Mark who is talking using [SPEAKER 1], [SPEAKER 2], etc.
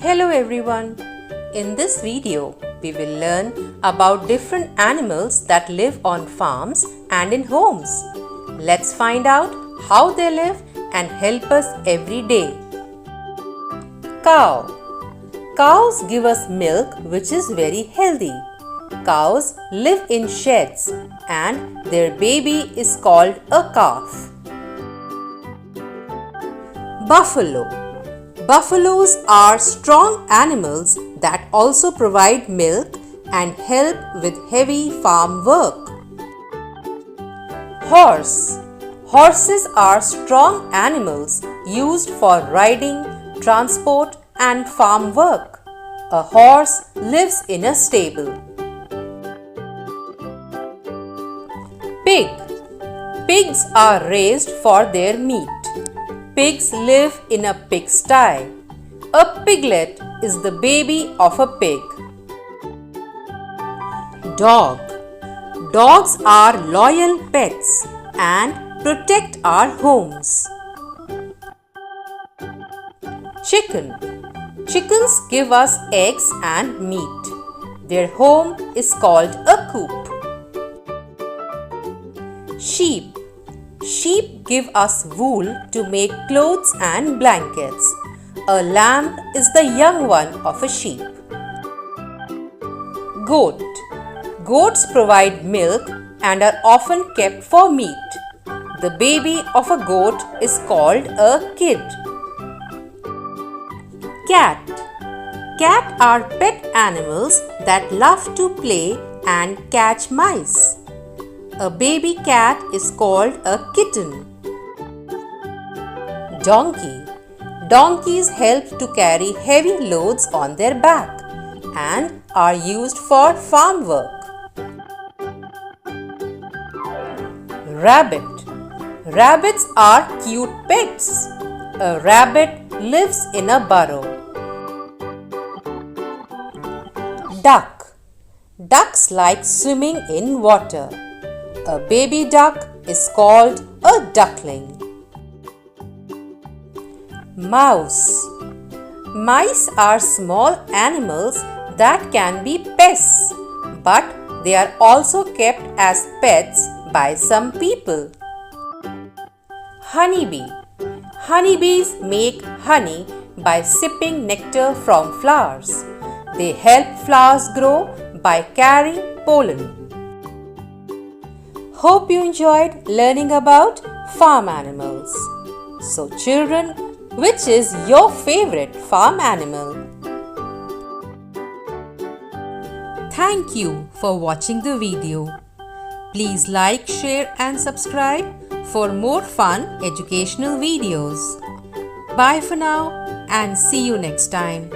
[SPEAKER 1] Hello everyone. In this video, we will learn about different animals that live on farms and in homes. Let's find out how they live and help us every day. Cow. Cows give us milk which is very healthy. Cows live in sheds and their baby is called a calf. Buffalo. Buffaloes are strong animals that also provide milk and help with heavy farm work. Horse. Horses are strong animals used for riding, transport and farm work. A horse lives in a stable. Pig. Pigs are raised for their meat. Pigs live in a pigsty. A piglet is the baby of a pig. Dog. Dogs are loyal pets and protect our homes. Chicken. Chickens give us eggs and meat. Their home is called a coop. Sheep. Sheep give us wool to make clothes and blankets. A lamb is the young one of a sheep. Goat. Goats provide milk and are often kept for meat. The baby of a goat is called a kid. Cat. Cat are pet animals that love to play and catch mice. A baby cat is called a kitten. Donkey. Donkeys help to carry heavy loads on their back and are used for farm work. Rabbit. Rabbits are cute pets. A rabbit lives in a burrow. Duck. Ducks like swimming in water. A baby duck is called a duckling. Mouse. Mice are small animals that can be pests, but they are also kept as pets by some people. Honeybee. Honeybees make honey by sipping nectar from flowers. They help flowers grow by carrying pollen. Hope you enjoyed learning about farm animals. So children, which is your favorite farm animal? Thank you for watching the video. Please like, share and subscribe for more fun educational videos. Bye for now and see you next time.